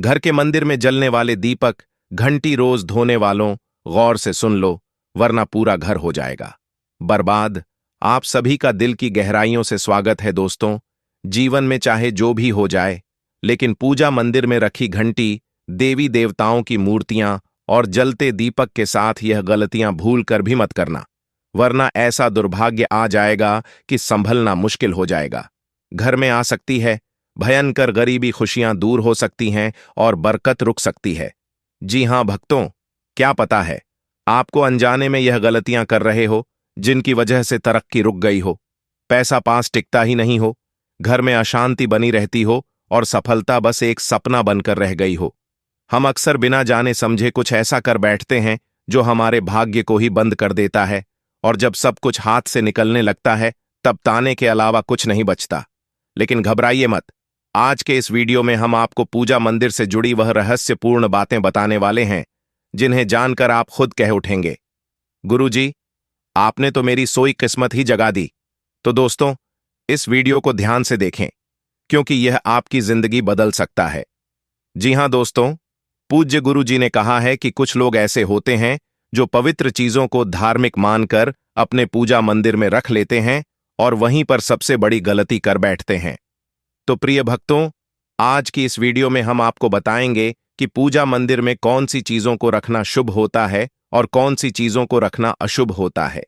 घर के मंदिर में जलने वाले दीपक, घंटी रोज धोने वालों, गौर से सुन लो, वरना पूरा घर हो जाएगा बर्बाद। आप सभी का दिल की गहराइयों से स्वागत है दोस्तों। जीवन में चाहे जो भी हो जाए, लेकिन पूजा मंदिर में रखी घंटी, देवी देवताओं की मूर्तियां और जलते दीपक के साथ यह गलतियां भूल कर भी मत करना, वरना ऐसा दुर्भाग्य आ जाएगा कि संभलना मुश्किल हो जाएगा। घर में आ सकती है भयंकर गरीबी, खुशियां दूर हो सकती हैं और बरकत रुक सकती है। जी हां भक्तों, क्या पता है आपको अनजाने में यह गलतियां कर रहे हो जिनकी वजह से तरक्की रुक गई हो, पैसा पास टिकता ही नहीं हो, घर में अशांति बनी रहती हो और सफलता बस एक सपना बनकर रह गई हो। हम अक्सर बिना जाने समझे कुछ ऐसा कर बैठते हैं जो हमारे भाग्य को ही बंद कर देता है, और जब सब कुछ हाथ से निकलने लगता है तब ताने के अलावा कुछ नहीं बचता। लेकिन घबराइए मत, आज के इस वीडियो में हम आपको पूजा मंदिर से जुड़ी वह रहस्यपूर्ण बातें बताने वाले हैं जिन्हें जानकर आप खुद कह उठेंगे, गुरुजी, आपने तो मेरी सोई किस्मत ही जगा दी। तो दोस्तों, इस वीडियो को ध्यान से देखें क्योंकि यह आपकी जिंदगी बदल सकता है। जी हां दोस्तों, पूज्य गुरुजी ने कहा है कि कुछ लोग ऐसे होते हैं जो पवित्र चीजों को धार्मिक मानकर अपने पूजा मंदिर में रख लेते हैं और वहीं पर सबसे बड़ी गलती कर बैठते हैं। तो प्रिय भक्तों, आज की इस वीडियो में हम आपको बताएंगे कि पूजा मंदिर में कौन सी चीजों को रखना शुभ होता है और कौन सी चीजों को रखना अशुभ होता है।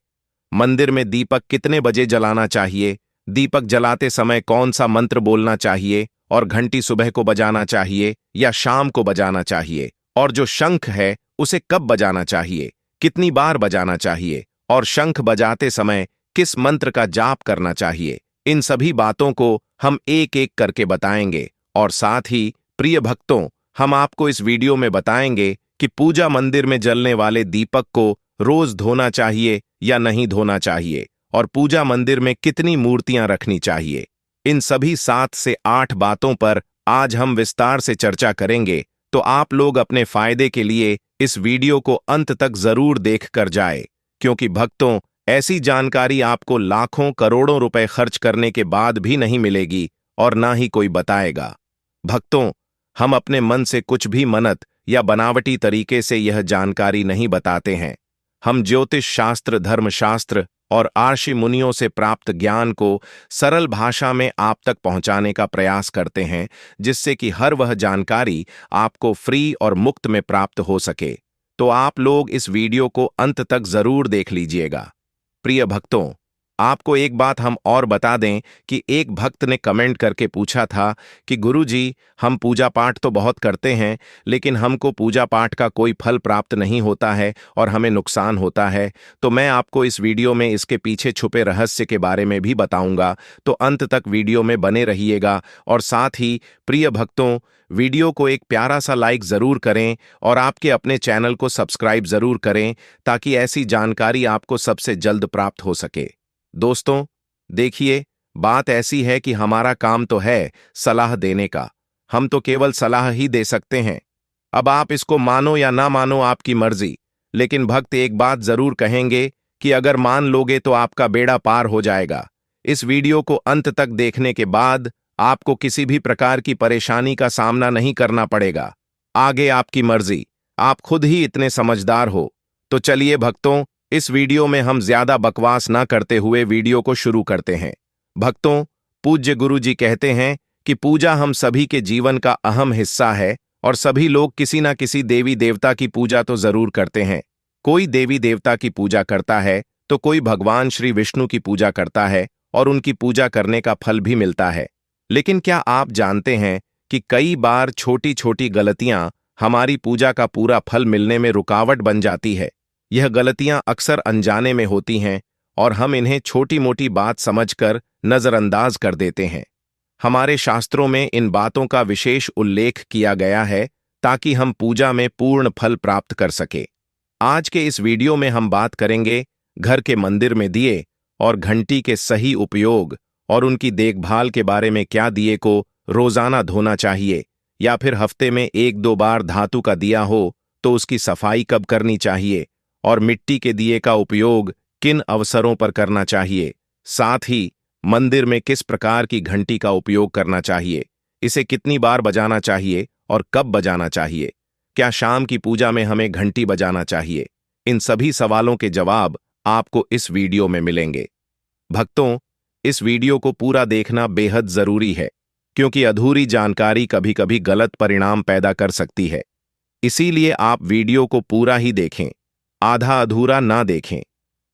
मंदिर में दीपक कितने बजे जलाना चाहिए, दीपक जलाते समय कौन सा मंत्र बोलना चाहिए, और घंटी सुबह को बजाना चाहिए या शाम को बजाना चाहिए, और जो शंख है उसे कब बजाना चाहिए, कितनी बार बजाना चाहिए, और शंख बजाते समय किस मंत्र का जाप करना चाहिए। इन सभी बातों को हम एक एक करके बताएंगे, और साथ ही प्रिय भक्तों, हम आपको इस वीडियो में बताएंगे कि पूजा मंदिर में जलने वाले दीपक को रोज धोना चाहिए या नहीं धोना चाहिए, और पूजा मंदिर में कितनी मूर्तियां रखनी चाहिए। इन सभी 7 से 8 बातों पर आज हम विस्तार से चर्चा करेंगे, तो आप लोग अपने फायदे के लिए इस वीडियो को अंत तक जरूर देख कर जाए, क्योंकि भक्तों, ऐसी जानकारी आपको लाखों करोड़ों रुपए खर्च करने के बाद भी नहीं मिलेगी और ना ही कोई बताएगा। भक्तों, हम अपने मन से कुछ भी मनत या बनावटी तरीके से यह जानकारी नहीं बताते हैं। हम ज्योतिष शास्त्र, धर्मशास्त्र और आर्षि मुनियों से प्राप्त ज्ञान को सरल भाषा में आप तक पहुंचाने का प्रयास करते हैं, जिससे कि हर वह जानकारी आपको फ्री और मुफ्त में प्राप्त हो सके। तो आप लोग इस वीडियो को अंत तक जरूर देख लीजिएगा। प्रिय भक्तों, आपको एक बात हम और बता दें कि एक भक्त ने कमेंट करके पूछा था कि गुरुजी, हम पूजा पाठ तो बहुत करते हैं, लेकिन हमको पूजा पाठ का कोई फल प्राप्त नहीं होता है और हमें नुकसान होता है। तो मैं आपको इस वीडियो में इसके पीछे छुपे रहस्य के बारे में भी बताऊंगा, तो अंत तक वीडियो में बने रहिएगा। और साथ ही प्रिय भक्तों, वीडियो को एक प्यारा सा लाइक जरूर करें और आपके अपने चैनल को सब्सक्राइब जरूर करें, ताकि ऐसी जानकारी आपको सबसे जल्द प्राप्त हो सके। दोस्तों देखिए, बात ऐसी है कि हमारा काम तो है सलाह देने का, हम तो केवल सलाह ही दे सकते हैं। अब आप इसको मानो या ना मानो, आपकी मर्जी, लेकिन भक्त एक बात जरूर कहेंगे कि अगर मान लोगे तो आपका बेड़ा पार हो जाएगा। इस वीडियो को अंत तक देखने के बाद आपको किसी भी प्रकार की परेशानी का सामना नहीं करना पड़ेगा। आगे आपकी मर्जी, आप खुद ही इतने समझदार हो। तो चलिए भक्तों, इस वीडियो में हम ज्यादा बकवास ना करते हुए वीडियो को शुरू करते हैं। भक्तों, पूज्य गुरुजी कहते हैं कि पूजा हम सभी के जीवन का अहम हिस्सा है और सभी लोग किसी ना किसी देवी देवता की पूजा तो जरूर करते हैं। कोई देवी देवता की पूजा करता है तो कोई भगवान श्री विष्णु की पूजा करता है और उनकी पूजा करने का फल भी मिलता है। लेकिन क्या आप जानते हैं कि कई बार छोटी छोटी गलतियां हमारी पूजा का पूरा फल मिलने में रुकावट बन जाती है। यह गलतियां अक्सर अनजाने में होती हैं और हम इन्हें छोटी मोटी बात समझकर नजरअंदाज कर देते हैं। हमारे शास्त्रों में इन बातों का विशेष उल्लेख किया गया है ताकि हम पूजा में पूर्ण फल प्राप्त कर सके। आज के इस वीडियो में हम बात करेंगे घर के मंदिर में दिए और घंटी के सही उपयोग और उनकी देखभाल के बारे में। क्या दिए को रोजाना धोना चाहिए या फिर हफ्ते में 1-2 बार धातु का दिया हो तो उसकी सफाई कब करनी चाहिए, और मिट्टी के दिए का उपयोग किन अवसरों पर करना चाहिए। साथ ही मंदिर में किस प्रकार की घंटी का उपयोग करना चाहिए, इसे कितनी बार बजाना चाहिए और कब बजाना चाहिए? क्या शाम की पूजा में हमें घंटी बजाना चाहिए? इन सभी सवालों के जवाब आपको इस वीडियो में मिलेंगे। भक्तों, इस वीडियो को पूरा देखना बेहद जरूरी है, क्योंकि अधूरी जानकारी कभी-कभी गलत परिणाम पैदा कर सकती है। इसीलिए आप वीडियो को पूरा ही देखें, आधा अधूरा ना देखें।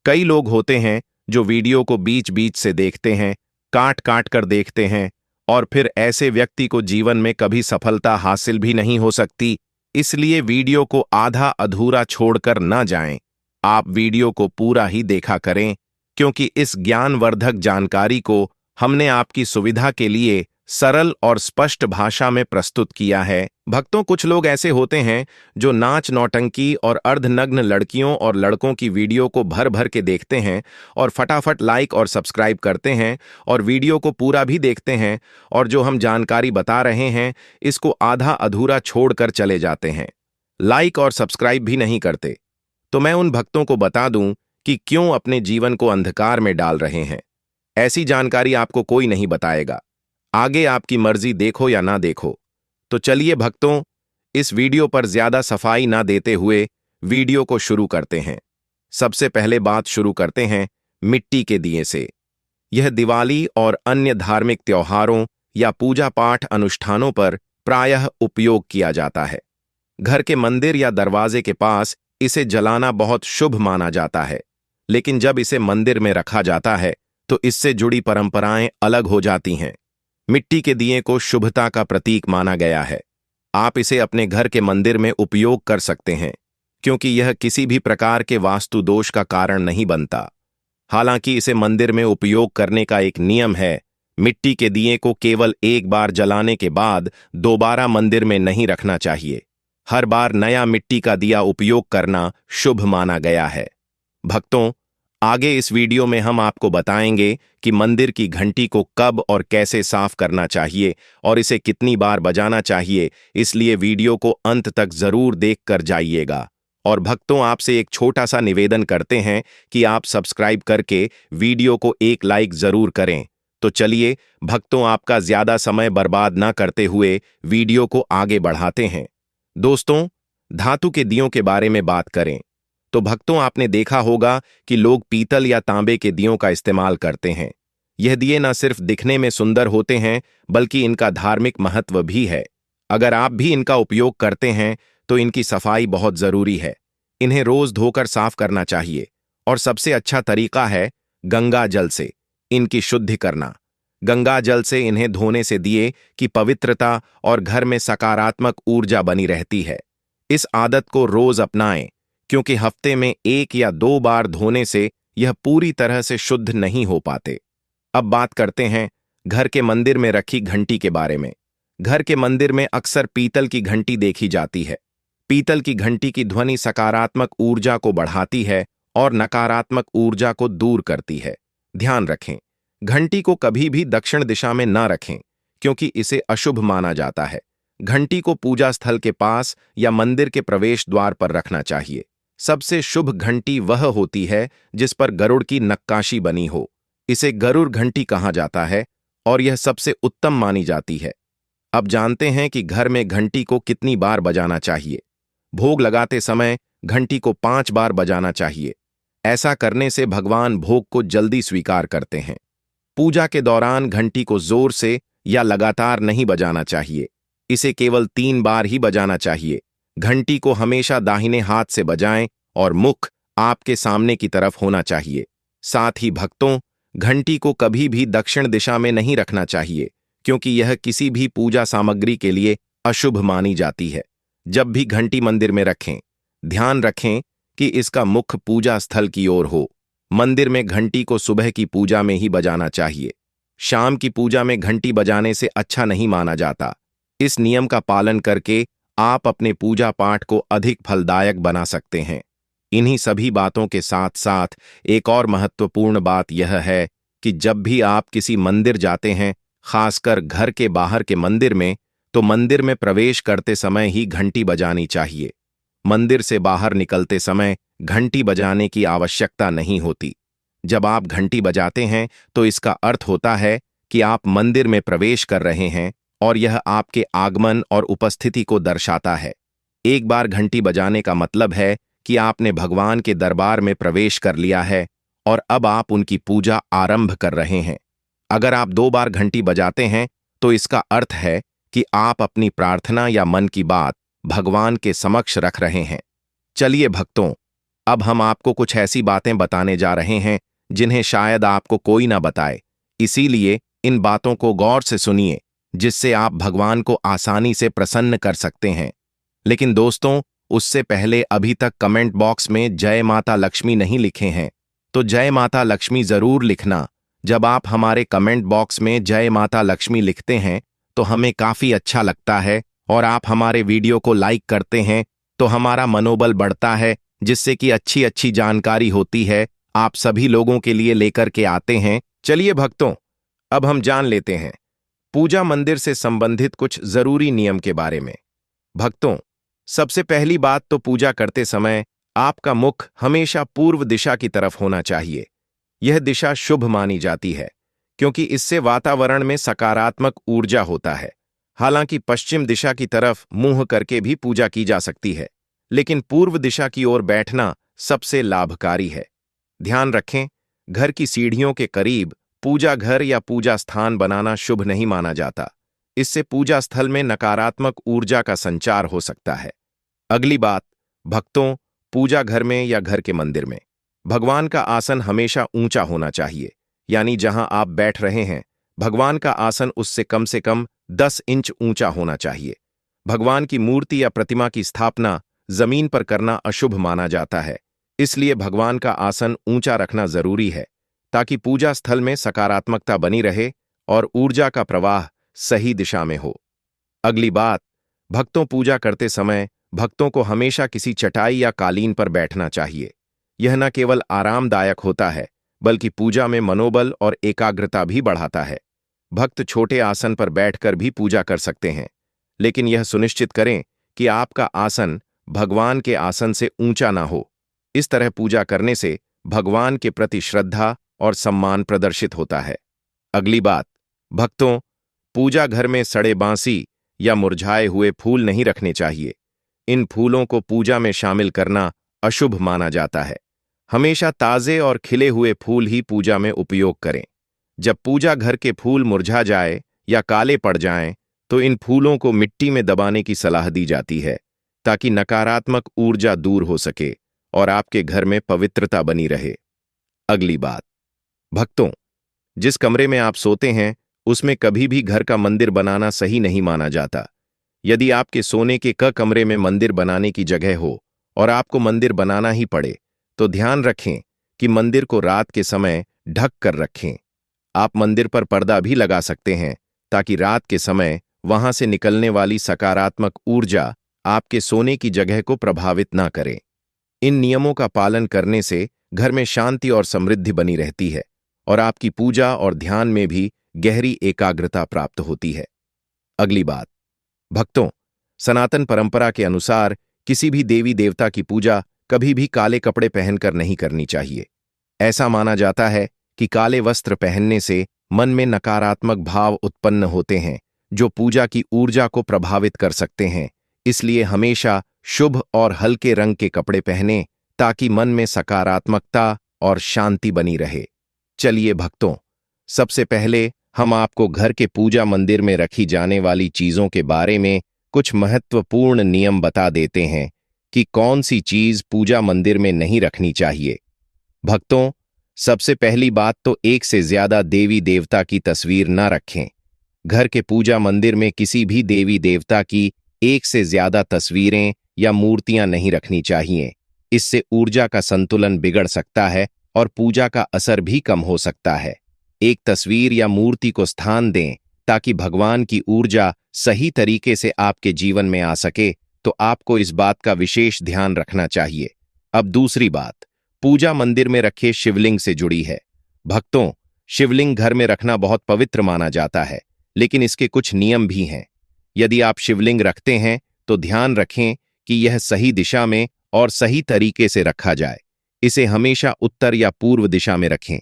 कई लोग होते हैं जो वीडियो को बीच-बीच से देखते हैं, काट-काट कर देखते हैं, और फिर ऐसे व्यक्ति को जीवन में कभी सफलता हासिल भी नहीं हो सकती। इसलिए वीडियो को आधा अधूरा छोड़कर ना जाएं। आप वीडियो को पूरा ही देखा करें, क्योंकि इस ज्ञानवर्धक जानकारी को हमने आपकी सुविधा के लिए सरल और स्पष्ट भाषा में प्रस्तुत किया है। भक्तों, कुछ लोग ऐसे होते हैं जो नाच नौटंकी और अर्धनग्न लड़कियों और लड़कों की वीडियो को भर भर के देखते हैं और फटाफट लाइक और सब्सक्राइब करते हैं और वीडियो को पूरा भी देखते हैं, और जो हम जानकारी बता रहे हैं इसको आधा अधूरा छोड़कर चले जाते हैं, लाइक और सब्सक्राइब भी नहीं करते। तो मैं उन भक्तों को बता दूं कि क्यों अपने जीवन को अंधकार में डाल रहे हैं। ऐसी जानकारी आपको कोई नहीं बताएगा। आगे आपकी मर्जी, देखो या ना देखो। तो चलिए भक्तों, इस वीडियो पर ज्यादा सफाई ना देते हुए वीडियो को शुरू करते हैं। सबसे पहले बात शुरू करते हैं मिट्टी के दिए से। यह दिवाली और अन्य धार्मिक त्योहारों या पूजा पाठ अनुष्ठानों पर प्रायः उपयोग किया जाता है। घर के मंदिर या दरवाजे के पास इसे जलाना बहुत शुभ माना जाता है, लेकिन जब इसे मंदिर में रखा जाता है तो इससे जुड़ी परंपराएं अलग हो जाती हैं। मिट्टी के दिए को शुभता का प्रतीक माना गया है। आप इसे अपने घर के मंदिर में उपयोग कर सकते हैं, क्योंकि यह किसी भी प्रकार के वास्तु दोष का कारण नहीं बनता। हालांकि इसे मंदिर में उपयोग करने का एक नियम है। मिट्टी के दिए को केवल एक बार जलाने के बाद दोबारा मंदिर में नहीं रखना चाहिए। हर बार नया मिट्टी का दिया उपयोग करना शुभ माना गया है। भक्तों, आगे इस वीडियो में हम आपको बताएंगे कि मंदिर की घंटी को कब और कैसे साफ करना चाहिए और इसे कितनी बार बजाना चाहिए, इसलिए वीडियो को अंत तक जरूर देखकर जाइएगा। और भक्तों, आपसे एक छोटा सा निवेदन करते हैं कि आप सब्सक्राइब करके वीडियो को एक लाइक जरूर करें। तो चलिए भक्तों, आपका ज्यादा समय बर्बाद ना करते हुए वीडियो को आगे बढ़ाते हैं। दोस्तों, धातु के दियों के बारे में बात करें तो भक्तों, आपने देखा होगा कि लोग पीतल या तांबे के दियों का इस्तेमाल करते हैं। यह दिए न सिर्फ दिखने में सुंदर होते हैं, बल्कि इनका धार्मिक महत्व भी है। अगर आप भी इनका उपयोग करते हैं तो इनकी सफाई बहुत जरूरी है। इन्हें रोज धोकर साफ करना चाहिए, और सबसे अच्छा तरीका है गंगा जल से इनकी शुद्धि करना। गंगा जल से इन्हें धोने से दिए की पवित्रता और घर में सकारात्मक ऊर्जा बनी रहती है। इस आदत को रोज अपनाएं, क्योंकि हफ्ते में 1 या 2 बार धोने से यह पूरी तरह से शुद्ध नहीं हो पाते। अब बात करते हैं घर के मंदिर में रखी घंटी के बारे में। घर के मंदिर में अक्सर पीतल की घंटी देखी जाती है। पीतल की घंटी की ध्वनि सकारात्मक ऊर्जा को बढ़ाती है और नकारात्मक ऊर्जा को दूर करती है। ध्यान रखें, घंटी को कभी भी दक्षिण दिशा में न रखें, क्योंकि इसे अशुभ माना जाता है। घंटी को पूजा स्थल के पास या मंदिर के प्रवेश द्वार पर रखना चाहिए। सबसे शुभ घंटी वह होती है जिस पर गरुड़ की नक्काशी बनी हो। इसे गरुड़ घंटी कहा जाता है और यह सबसे उत्तम मानी जाती है। अब जानते हैं कि घर में घंटी को कितनी बार बजाना चाहिए। भोग लगाते समय घंटी को 5 बार बजाना चाहिए। ऐसा करने से भगवान भोग को जल्दी स्वीकार करते हैं। पूजा के दौरान घंटी को जोर से या लगातार नहीं बजाना चाहिए। इसे केवल 3 बार ही बजाना चाहिए। घंटी को हमेशा दाहिने हाथ से बजाएं और मुख आपके सामने की तरफ होना चाहिए। साथ ही भक्तों, घंटी को कभी भी दक्षिण दिशा में नहीं रखना चाहिए, क्योंकि यह किसी भी पूजा सामग्री के लिए अशुभ मानी जाती है। जब भी घंटी मंदिर में रखें, ध्यान रखें कि इसका मुख पूजा स्थल की ओर हो। मंदिर में घंटी को सुबह की पूजा में ही बजाना चाहिए। शाम की पूजा में घंटी बजाने से अच्छा नहीं माना जाता। इस नियम का पालन करके आप अपने पूजा पाठ को अधिक फलदायक बना सकते हैं। इन्हीं सभी बातों के साथ साथ एक और महत्वपूर्ण बात यह है कि जब भी आप किसी मंदिर जाते हैं, खासकर घर के बाहर के मंदिर में, तो मंदिर में प्रवेश करते समय ही घंटी बजानी चाहिए। मंदिर से बाहर निकलते समय घंटी बजाने की आवश्यकता नहीं होती। जब आप घंटी बजाते हैं तो इसका अर्थ होता है कि आप मंदिर में प्रवेश कर रहे हैं और यह आपके आगमन और उपस्थिति को दर्शाता है। एक बार घंटी बजाने का मतलब है कि आपने भगवान के दरबार में प्रवेश कर लिया है और अब आप उनकी पूजा आरंभ कर रहे हैं। अगर आप 2 बार घंटी बजाते हैं तो इसका अर्थ है कि आप अपनी प्रार्थना या मन की बात भगवान के समक्ष रख रहे हैं। चलिए भक्तों, अब हम आपको कुछ ऐसी बातें बताने जा रहे हैं जिन्हें शायद आपको कोई ना बताए, इसीलिए इन बातों को गौर से सुनिए, जिससे आप भगवान को आसानी से प्रसन्न कर सकते हैं। लेकिन दोस्तों, उससे पहले अभी तक कमेंट बॉक्स में जय माता लक्ष्मी नहीं लिखे हैं, तो जय माता लक्ष्मी जरूर लिखना। जब आप हमारे कमेंट बॉक्स में जय माता लक्ष्मी लिखते हैं तो हमें काफी अच्छा लगता है, और आप हमारे वीडियो को लाइक करते हैं तो हमारा मनोबल बढ़ता है, जिससे कि अच्छी अच्छी जानकारी होती है आप सभी लोगों के लिए लेकर के आते हैं। चलिए भक्तों, अब हम जान लेते हैं पूजा मंदिर से संबंधित कुछ जरूरी नियम के बारे में। भक्तों, सबसे पहली बात तो पूजा करते समय आपका मुख हमेशा पूर्व दिशा की तरफ होना चाहिए। यह दिशा शुभ मानी जाती है क्योंकि इससे वातावरण में सकारात्मक ऊर्जा होता है। हालांकि पश्चिम दिशा की तरफ मुंह करके भी पूजा की जा सकती है, लेकिन पूर्व दिशा की ओर बैठना सबसे लाभकारी है। ध्यान रखें, घर की सीढ़ियों के करीब पूजा घर या पूजा स्थान बनाना शुभ नहीं माना जाता। इससे पूजा स्थल में नकारात्मक ऊर्जा का संचार हो सकता है। अगली बात, भक्तों, पूजा घर में या घर के मंदिर में भगवान का आसन हमेशा ऊंचा होना चाहिए, यानी जहां आप बैठ रहे हैं भगवान का आसन उससे कम से कम 10 इंच ऊंचा होना चाहिए। भगवान की मूर्ति या प्रतिमा की स्थापना जमीन पर करना अशुभ माना जाता है, इसलिए भगवान का आसन ऊंचा रखना जरूरी है ताकि पूजा स्थल में सकारात्मकता बनी रहे और ऊर्जा का प्रवाह सही दिशा में हो। अगली बात, भक्तों, पूजा करते समय भक्तों को हमेशा किसी चटाई या कालीन पर बैठना चाहिए। यह न केवल आरामदायक होता है बल्कि पूजा में मनोबल और एकाग्रता भी बढ़ाता है। भक्त छोटे आसन पर बैठकर भी पूजा कर सकते हैं, लेकिन यह सुनिश्चित करें कि आपका आसन भगवान के आसन से ऊंचा ना हो। इस तरह पूजा करने से भगवान के प्रति श्रद्धा और सम्मान प्रदर्शित होता है। अगली बात, भक्तों, पूजा घर में सड़े बांसी या मुरझाए हुए फूल नहीं रखने चाहिए। इन फूलों को पूजा में शामिल करना अशुभ माना जाता है। हमेशा ताजे और खिले हुए फूल ही पूजा में उपयोग करें। जब पूजा घर के फूल मुरझा जाए या काले पड़ जाएं, तो इन फूलों को मिट्टी में दबाने की सलाह दी जाती है ताकि नकारात्मक ऊर्जा दूर हो सके और आपके घर में पवित्रता बनी रहे। अगली बात, भक्तों, जिस कमरे में आप सोते हैं उसमें कभी भी घर का मंदिर बनाना सही नहीं माना जाता। यदि आपके सोने के कमरे में मंदिर बनाने की जगह हो और आपको मंदिर बनाना ही पड़े, तो ध्यान रखें कि मंदिर को रात के समय ढक कर रखें। आप मंदिर पर पर्दा भी लगा सकते हैं ताकि रात के समय वहां से निकलने वाली सकारात्मक ऊर्जा आपके सोने की जगह को प्रभावित ना करे। इन नियमों का पालन करने से घर में शांति और समृद्धि बनी रहती है और आपकी पूजा और ध्यान में भी गहरी एकाग्रता प्राप्त होती है। अगली बात, भक्तों, सनातन परंपरा के अनुसार किसी भी देवी देवता की पूजा कभी भी काले कपड़े पहनकर नहीं करनी चाहिए। ऐसा माना जाता है कि काले वस्त्र पहनने से मन में नकारात्मक भाव उत्पन्न होते हैं जो पूजा की ऊर्जा को प्रभावित कर सकते हैं। इसलिए हमेशा शुभ और हल्के रंग के कपड़े पहनें ताकि मन में सकारात्मकता और शांति बनी रहे। चलिए भक्तों, सबसे पहले हम आपको घर के पूजा मंदिर में रखी जाने वाली चीजों के बारे में कुछ महत्वपूर्ण नियम बता देते हैं कि कौन सी चीज पूजा मंदिर में नहीं रखनी चाहिए। भक्तों, सबसे पहली बात तो एक से ज्यादा देवी देवता की तस्वीर न रखें। घर के पूजा मंदिर में किसी भी देवी देवता की एक से ज्यादा तस्वीरें या मूर्तियां नहीं रखनी चाहिए। इससे ऊर्जा का संतुलन बिगड़ सकता है और पूजा का असर भी कम हो सकता है। एक तस्वीर या मूर्ति को स्थान दें ताकि भगवान की ऊर्जा सही तरीके से आपके जीवन में आ सके, तो आपको इस बात का विशेष ध्यान रखना चाहिए। अब दूसरी बात पूजा मंदिर में रखे शिवलिंग से जुड़ी है। भक्तों, शिवलिंग घर में रखना बहुत पवित्र माना जाता है, लेकिन इसके कुछ नियम भी हैं। यदि आप शिवलिंग रखते हैं तो ध्यान रखें कि यह सही दिशा में और सही तरीके से रखा जाए। इसे हमेशा उत्तर या पूर्व दिशा में रखें।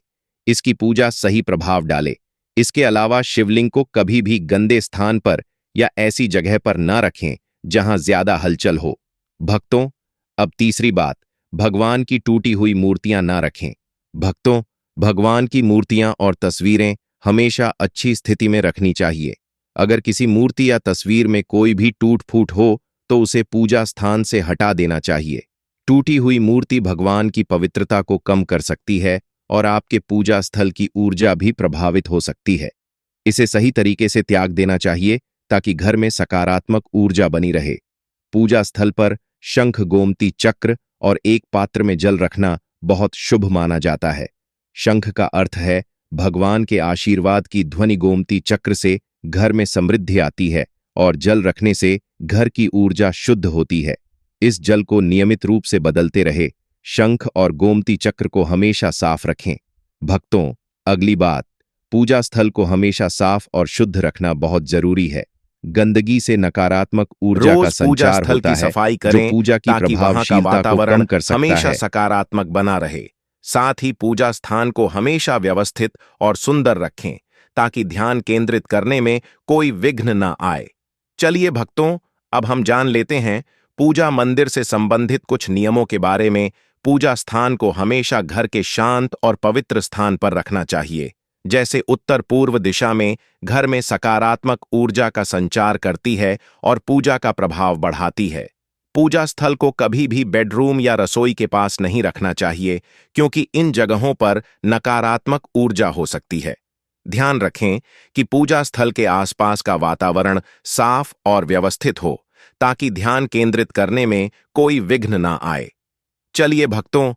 इसकी पूजा सही प्रभाव डाले। इसके अलावा शिवलिंग को कभी भी गंदे स्थान पर या ऐसी जगह पर न रखें जहां ज्यादा हलचल हो। भक्तों, अब तीसरी बात, भगवान की टूटी हुई मूर्तियां ना रखें। भक्तों, भगवान की मूर्तियां और तस्वीरें हमेशा अच्छी स्थिति में रखनी चाहिए। अगर किसी मूर्ति या तस्वीर में कोई भी टूट फूट हो तो उसे पूजा स्थान से हटा देना चाहिए। टूटी हुई मूर्ति भगवान की पवित्रता को कम कर सकती है और आपके पूजा स्थल की ऊर्जा भी प्रभावित हो सकती है। इसे सही तरीके से त्याग देना चाहिए ताकि घर में सकारात्मक ऊर्जा बनी रहे। पूजा स्थल पर शंख, गोमती चक्र और एक पात्र में जल रखना बहुत शुभ माना जाता है। शंख का अर्थ है भगवान के आशीर्वाद की ध्वनि। गोमती चक्र से घर में समृद्धि आती है और जल रखने से घर की ऊर्जा शुद्ध होती है। इस जल को नियमित रूप से बदलते रहे। शंख और गोमती चक्र को हमेशा साफ रखें। भक्तों, अगली बात, पूजा स्थल को हमेशा साफ और शुद्ध रखना बहुत जरूरी है। गंदगी से नकारात्मक ऊर्जा का संचार होता है, सफाई जो करें पूजा की ताकि वहां का प्रभावशीलता को वातावरण कम कर सकता हमेशा है। सकारात्मक बना रहे। साथ ही पूजा स्थान को हमेशा व्यवस्थित और सुंदर रखें ताकि ध्यान केंद्रित करने में कोई विघ्न न आए। चलिए भक्तों, अब हम जान लेते हैं पूजा मंदिर से संबंधित कुछ नियमों के बारे में। पूजा स्थान को हमेशा घर के शांत और पवित्र स्थान पर रखना चाहिए, जैसे उत्तर पूर्व दिशा में घर में सकारात्मक ऊर्जा का संचार करती है और पूजा का प्रभाव बढ़ाती है। पूजा स्थल को कभी भी बेडरूम या रसोई के पास नहीं रखना चाहिए, क्योंकि इन जगहों पर नकारात्मक ऊर्जा हो सकती है। ध्यान रखें कि पूजा स्थल के आसपास का वातावरण साफ और व्यवस्थित हो ताकि ध्यान केंद्रित करने में कोई विघ्न ना आए। चलिए भक्तों,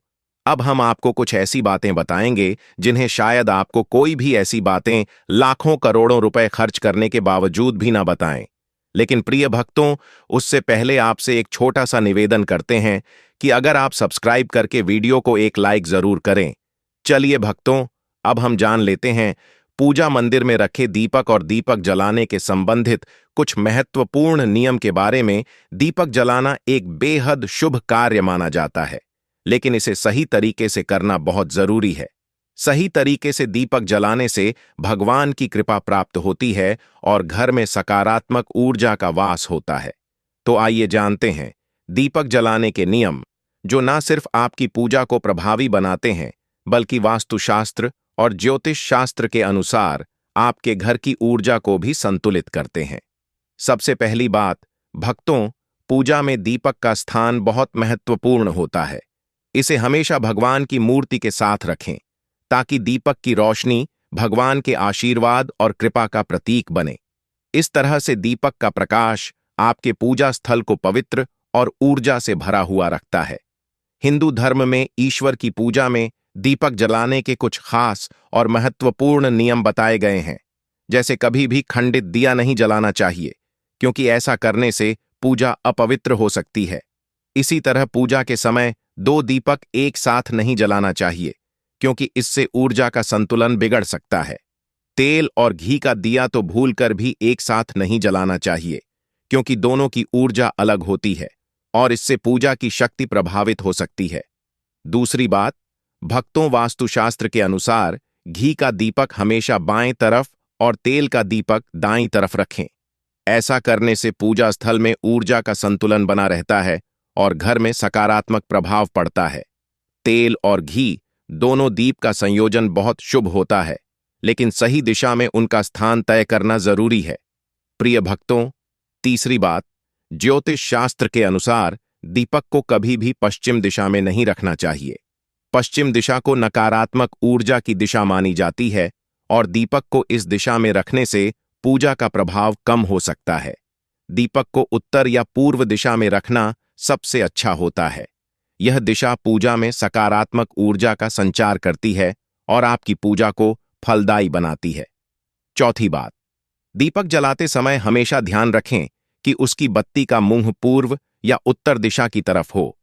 अब हम आपको कुछ ऐसी बातें बताएंगे जिन्हें शायद आपको कोई भी ऐसी बातें लाखों करोड़ों रुपए खर्च करने के बावजूद भी ना बताएं। लेकिन प्रिय भक्तों, उससे पहले आपसे एक छोटा सा निवेदन करते हैं कि अगर आप सब्सक्राइब करके वीडियो को एक लाइक जरूर करें। चलिए भक्तों, अब हम जान लेते हैं पूजा मंदिर में रखे दीपक और दीपक जलाने के संबंधित कुछ महत्वपूर्ण नियम के बारे में। दीपक जलाना एक बेहद शुभ कार्य माना जाता है, लेकिन इसे सही तरीके से करना बहुत जरूरी है। सही तरीके से दीपक जलाने से भगवान की कृपा प्राप्त होती है और घर में सकारात्मक ऊर्जा का वास होता है। तो आइए जानते हैं दीपक जलाने के नियम, जो न सिर्फ आपकी पूजा को प्रभावी बनाते हैं, बल्कि वास्तुशास्त्र और ज्योतिष शास्त्र के अनुसार आपके घर की ऊर्जा को भी संतुलित करते हैं। सबसे पहली बात, भक्तों, पूजा में दीपक का स्थान बहुत महत्वपूर्ण होता है। इसे हमेशा भगवान की मूर्ति के साथ रखें ताकि दीपक की रोशनी भगवान के आशीर्वाद और कृपा का प्रतीक बने। इस तरह से दीपक का प्रकाश आपके पूजा स्थल को पवित्र और ऊर्जा से भरा हुआ रखता है। हिंदू धर्म में ईश्वर की पूजा में दीपक जलाने के कुछ खास और महत्वपूर्ण नियम बताए गए हैं, जैसे कभी भी खंडित दिया नहीं जलाना चाहिए, क्योंकि ऐसा करने से पूजा अपवित्र हो सकती है। इसी तरह पूजा के समय दो दीपक एक साथ नहीं जलाना चाहिए, क्योंकि इससे ऊर्जा का संतुलन बिगड़ सकता है। तेल और घी का दिया तो भूलकर भी एक साथ नहीं जलाना चाहिए, क्योंकि दोनों की ऊर्जा अलग होती है और इससे पूजा की शक्ति प्रभावित हो सकती है। दूसरी बात, भक्तों, वास्तुशास्त्र के अनुसार घी का दीपक हमेशा बाएं तरफ और तेल का दीपक दाईं तरफ रखें। ऐसा करने से पूजा स्थल में ऊर्जा का संतुलन बना रहता है और घर में सकारात्मक प्रभाव पड़ता है। तेल और घी दोनों दीप का संयोजन बहुत शुभ होता है, लेकिन सही दिशा में उनका स्थान तय करना जरूरी है। प्रिय भक्तों, तीसरी बात, ज्योतिष शास्त्र के अनुसार दीपक को कभी भी पश्चिम दिशा में नहीं रखना चाहिए। पश्चिम दिशा को नकारात्मक ऊर्जा की दिशा मानी जाती है और दीपक को इस दिशा में रखने से पूजा का प्रभाव कम हो सकता है। दीपक को उत्तर या पूर्व दिशा में रखना सबसे अच्छा होता है। यह दिशा पूजा में सकारात्मक ऊर्जा का संचार करती है और आपकी पूजा को फलदायी बनाती है। चौथी बात, दीपक जलाते समय हमेशा ध्यान रखें कि उसकी बत्ती का मुंह पूर्व या उत्तर दिशा की तरफ हो।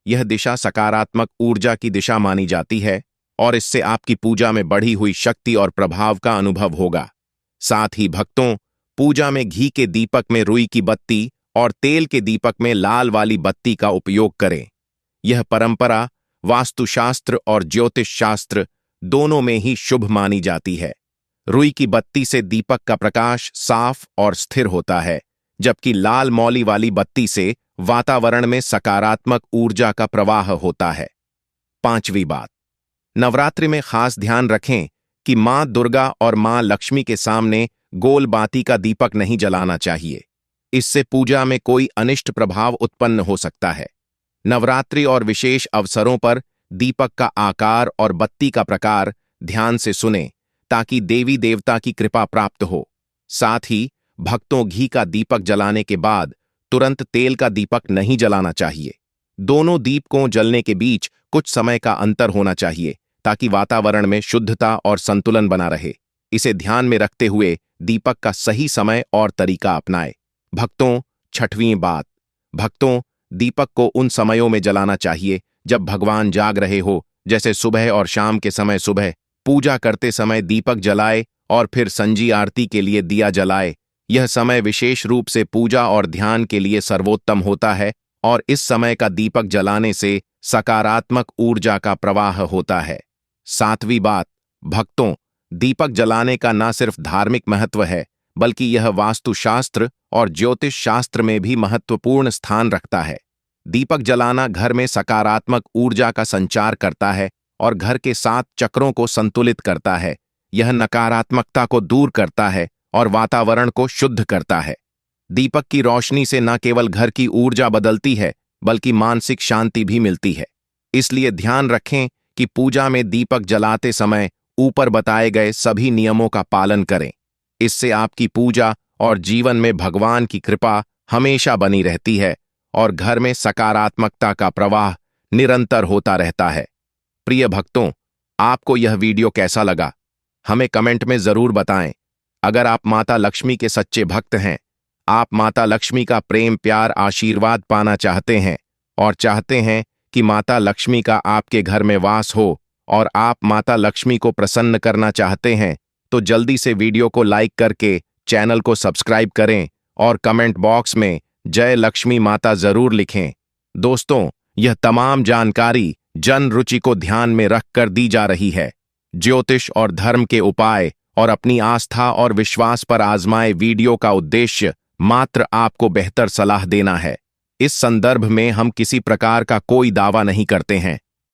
यह दिशा सकारात्मक ऊर्जा की दिशा मानी जाती है और इससे आपकी पूजा में बढ़ी हुई शक्ति और प्रभाव का अनुभव होगा। साथ ही भक्तों, पूजा में घी के दीपक में रुई की बत्ती और तेल के दीपक में लाल वाली बत्ती का उपयोग करें। यह परंपरा वास्तुशास्त्र और ज्योतिष शास्त्र दोनों में ही शुभ मानी जाती है। रुई की बत्ती से दीपक का प्रकाश साफ और स्थिर होता है, जबकि लाल मौली वाली बत्ती से वातावरण में सकारात्मक ऊर्जा का प्रवाह होता है। 5वीं बात, नवरात्रि में खास ध्यान रखें कि मां दुर्गा और मां लक्ष्मी के सामने गोल बाती का दीपक नहीं जलाना चाहिए। इससे पूजा में कोई अनिष्ट प्रभाव उत्पन्न हो सकता है। नवरात्रि और विशेष अवसरों पर दीपक का आकार और बत्ती का प्रकार ध्यान से सुनें ताकि देवी देवता की कृपा प्राप्त हो। साथ ही भक्तों घी का दीपक जलाने के बाद तुरंत तेल का दीपक नहीं जलाना चाहिए। दोनों दीपकों जलने के बीच कुछ समय का अंतर होना चाहिए ताकि वातावरण में शुद्धता और संतुलन बना रहे। इसे ध्यान में रखते हुए दीपक का सही समय और तरीका अपनाएं। भक्तों, 6वीं बात, भक्तों दीपक को उन समयों में जलाना चाहिए जब भगवान जाग रहे हो, जैसे सुबह और शाम के समय। सुबह पूजा करते समय दीपक जलाए और फिर संजी आरती के लिए दिया जलाए। यह समय विशेष रूप से पूजा और ध्यान के लिए सर्वोत्तम होता है और इस समय का दीपक जलाने से सकारात्मक ऊर्जा का प्रवाह होता है। 7वीं बात, भक्तों दीपक जलाने का न सिर्फ धार्मिक महत्व है बल्कि यह वास्तुशास्त्र और ज्योतिष शास्त्र में भी महत्वपूर्ण स्थान रखता है। दीपक जलाना घर में सकारात्मक ऊर्जा का संचार करता है और घर के 7 चक्रों को संतुलित करता है। यह नकारात्मकता को दूर करता है और वातावरण को शुद्ध करता है। दीपक की रोशनी से न केवल घर की ऊर्जा बदलती है बल्कि मानसिक शांति भी मिलती है। इसलिए ध्यान रखें कि पूजा में दीपक जलाते समय ऊपर बताए गए सभी नियमों का पालन करें। इससे आपकी पूजा और जीवन में भगवान की कृपा हमेशा बनी रहती है और घर में सकारात्मकता का प्रवाह निरंतर होता रहता है। प्रिय भक्तों, आपको यह वीडियो कैसा लगा? हमें कमेंट में जरूर बताएं। अगर आप माता लक्ष्मी के सच्चे भक्त हैं, आप माता लक्ष्मी का प्रेम, प्यार, आशीर्वाद पाना चाहते हैं और चाहते हैं कि माता लक्ष्मी का आपके घर में वास हो और आप माता लक्ष्मी को प्रसन्न करना चाहते हैं, तो जल्दी से वीडियो को लाइक करके चैनल को सब्सक्राइब करें और कमेंट बॉक्स में जय लक्ष्मी माता जरूर लिखें। दोस्तों, यह तमाम जानकारी जन रुचि को ध्यान में रखकर दी जा रही है। ज्योतिष और धर्म के उपाय और अपनी आस्था और विश्वास पर आजमाए वीडियो का उद्देश्य मात्र आपको बेहतर सलाह देना है। इस संदर्भ में हम किसी प्रकार का कोई दावा नहीं करते हैं।